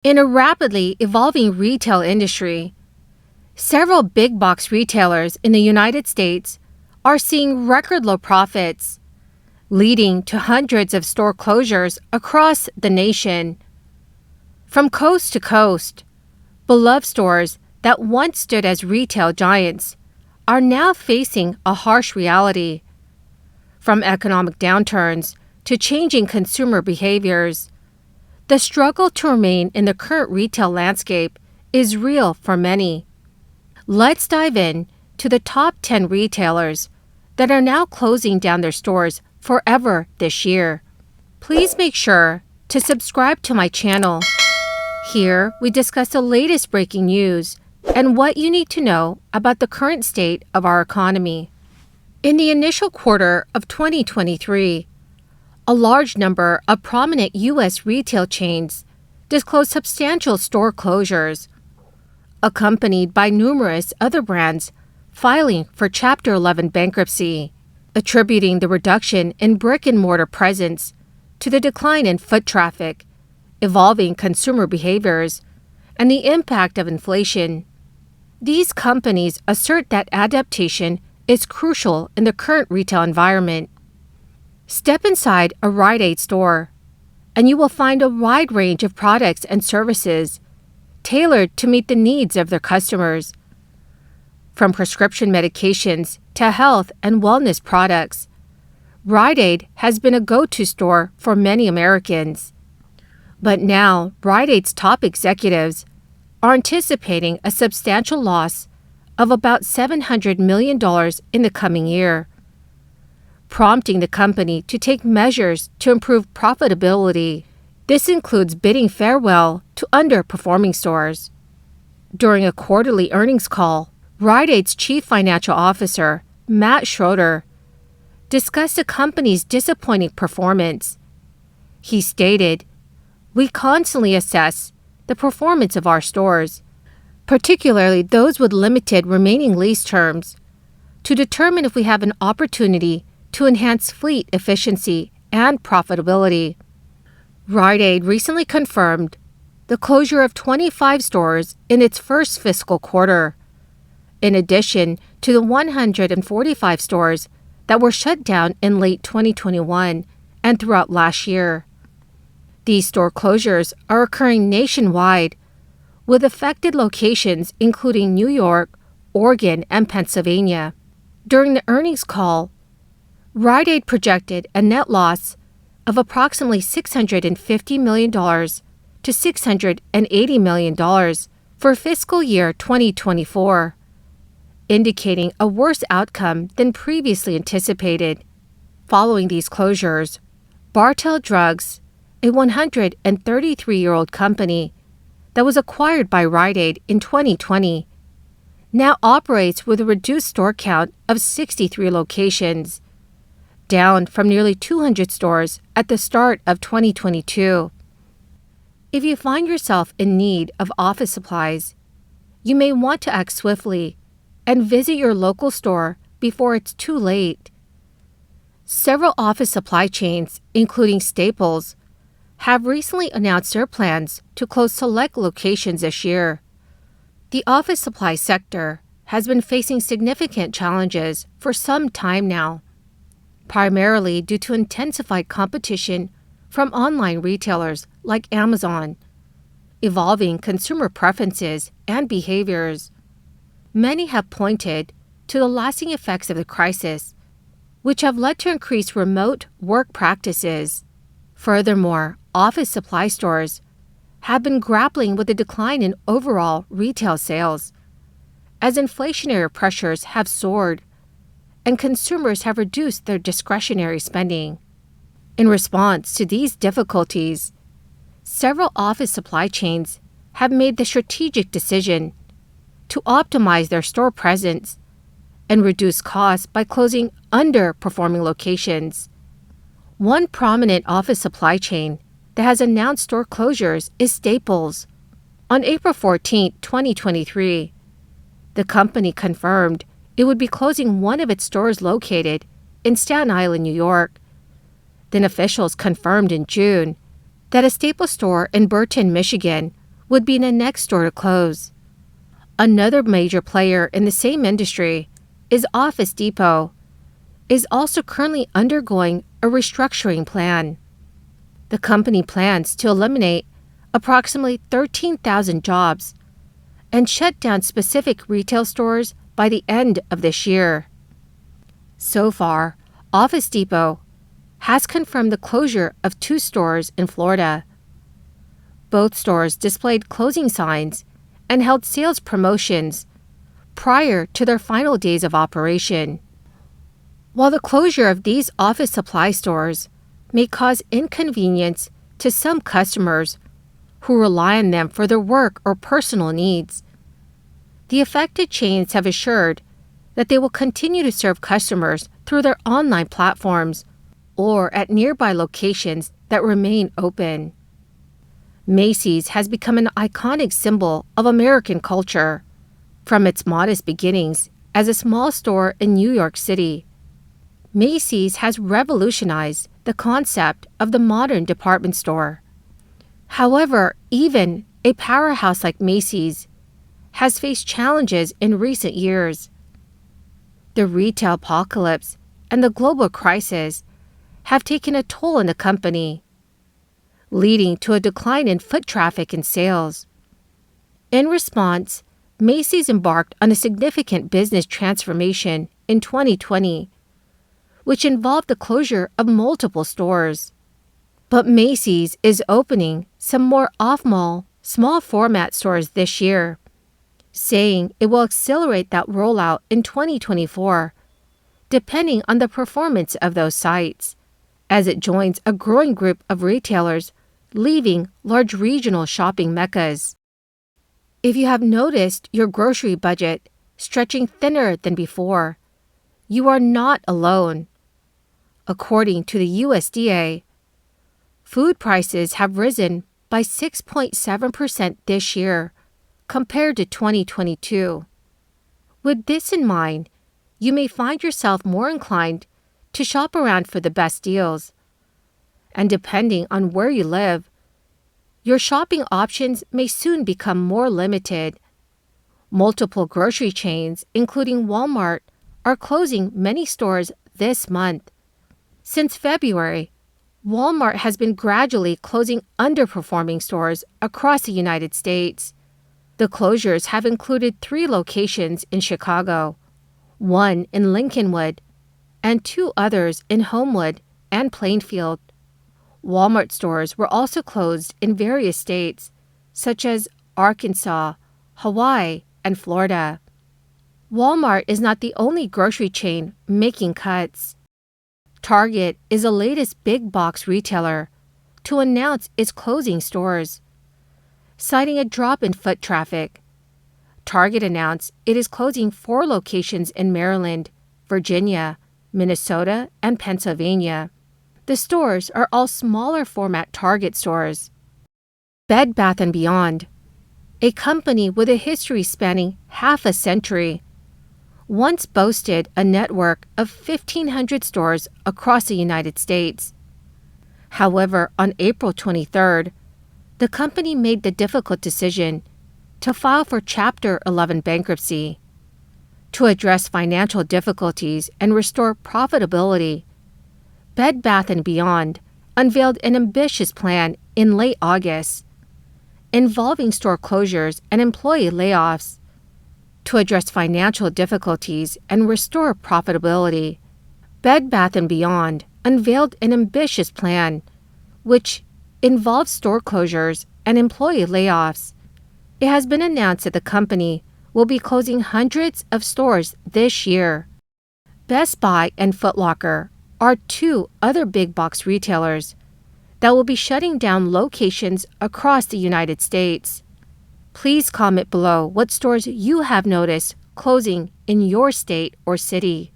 In a rapidly evolving retail industry, several big box retailers in the United States are seeing record low profits, leading to hundreds of store closures across the nation. From coast to coast, beloved stores that once stood as retail giants are now facing a harsh reality. From economic downturns to changing consumer behaviors, the struggle to remain in the current retail landscape is real for many. Let's dive in to the top 10 retailers that are now closing down their stores forever this year. Please make sure to subscribe to my channel. Here, we discuss the latest breaking news and what you need to know about the current state of our economy. In the initial quarter of 2023, a large number of prominent U.S. retail chains disclosed substantial store closures, accompanied by numerous other brands filing for Chapter 11 bankruptcy, attributing the reduction in brick-and-mortar presence to the decline in foot traffic, evolving consumer behaviors, and the impact of inflation. These companies assert that adaptation is crucial in the current retail environment. Step inside a Rite Aid store, and you will find a wide range of products and services tailored to meet the needs of their customers. From prescription medications to health and wellness products, Rite Aid has been a go-to store for many Americans. But now, Rite Aid's top executives are anticipating a substantial loss of about $700 million in the coming year, prompting the company to take measures to improve profitability. This includes bidding farewell to underperforming stores. During a quarterly earnings call, Rite Aid's chief financial officer, Matt Schroeder, discussed the company's disappointing performance. He stated, "We constantly assess the performance of our stores, particularly those with limited remaining lease terms, to determine if we have an opportunity to enhance fleet efficiency and profitability." Rite Aid recently confirmed the closure of 25 stores in its first fiscal quarter, in addition to the 145 stores that were shut down in late 2021 and throughout last year. These store closures are occurring nationwide, with affected locations including New York, Oregon, and Pennsylvania. During the earnings call, Rite Aid projected a net loss of approximately $650 million to $680 million for fiscal year 2024, indicating a worse outcome than previously anticipated. Following these closures, Bartell Drugs, a 133-year-old company that was acquired by Rite Aid in 2020, now operates with a reduced store count of 63 locations, down from nearly 200 stores at the start of 2022. If you find yourself in need of office supplies, you may want to act swiftly and visit your local store before it's too late. Several office supply chains, including Staples, have recently announced their plans to close select locations this year. The office supply sector has been facing significant challenges for some time now, primarily due to intensified competition from online retailers like Amazon, evolving consumer preferences and behaviors. Many have pointed to the lasting effects of the crisis, which have led to increased remote work practices. Furthermore, office supply stores have been grappling with a decline in overall retail sales, as inflationary pressures have soared and consumers have reduced their discretionary spending. In response to these difficulties, several office supply chains have made the strategic decision to optimize their store presence and reduce costs by closing underperforming locations. One prominent office supply chain that has announced store closures is Staples. On April 14, 2023, the company confirmed it would be closing one of its stores located in Staten Island, New York. Then officials confirmed in June that a Staples store in Burton, Michigan, would be the next store to close. Another major player in the same industry is Office Depot, is also currently undergoing a restructuring plan. The company plans to eliminate approximately 13,000 jobs and shut down specific retail stores by the end of this year. So far, Office Depot has confirmed the closure of 2 stores in Florida. Both stores displayed closing signs and held sales promotions prior to their final days of operation. While the closure of these office supply stores may cause inconvenience to some customers who rely on them for their work or personal needs, the affected chains have assured that they will continue to serve customers through their online platforms or at nearby locations that remain open. Macys has become an iconic symbol of American culture. From its modest beginnings as a small store in New York City, Macys has revolutionized the concept of the modern department store. However, even a powerhouse like Macys has faced challenges in recent years. The retail apocalypse and the global crisis have taken a toll on the company, leading to a decline in foot traffic and sales. In response, Macys embarked on a significant business transformation in 2020, which involved the closure of multiple stores. But Macys is opening some more off-mall, small-format stores this year, saying it will accelerate that rollout in 2024, depending on the performance of those sites, as it joins a growing group of retailers leaving large regional shopping meccas. If you have noticed your grocery budget stretching thinner than before, you are not alone. According to the USDA, food prices have risen by 6.7% this year compared to 2022. With this in mind, you may find yourself more inclined to shop around for the best deals. And depending on where you live, your shopping options may soon become more limited. Multiple grocery chains, including Walmart, are closing many stores this month. Since February, Walmart has been gradually closing underperforming stores across the United States. The closures have included 3 locations in Chicago, 1 in Lincolnwood, and 2 others in Homewood and Plainfield. Walmart stores were also closed in various states, such as Arkansas, Hawaii, and Florida. Walmart is not the only grocery chain making cuts. Target is the latest big box retailer to announce its closing stores, citing a drop in foot traffic. Target announced it is closing 4 locations in Maryland, Virginia, Minnesota, and Pennsylvania. The stores are all smaller format Target stores. Bed Bath & Beyond, a company with a history spanning half a century, once boasted a network of 1,500 stores across the United States. However, on April 23rd, the company made the difficult decision to file for Chapter 11 bankruptcy. To address financial difficulties and restore profitability, Bed Bath & Beyond unveiled an ambitious plan in late August, involving store closures and employee layoffs. To address financial difficulties and restore profitability, Bed Bath & Beyond unveiled an ambitious plan, which involves store closures and employee layoffs. It has been announced that the company will be closing hundreds of stores this year. Best Buy and Foot Locker are 2 other big box retailers that will be shutting down locations across the United States. Please comment below what stores you have noticed closing in your state or city.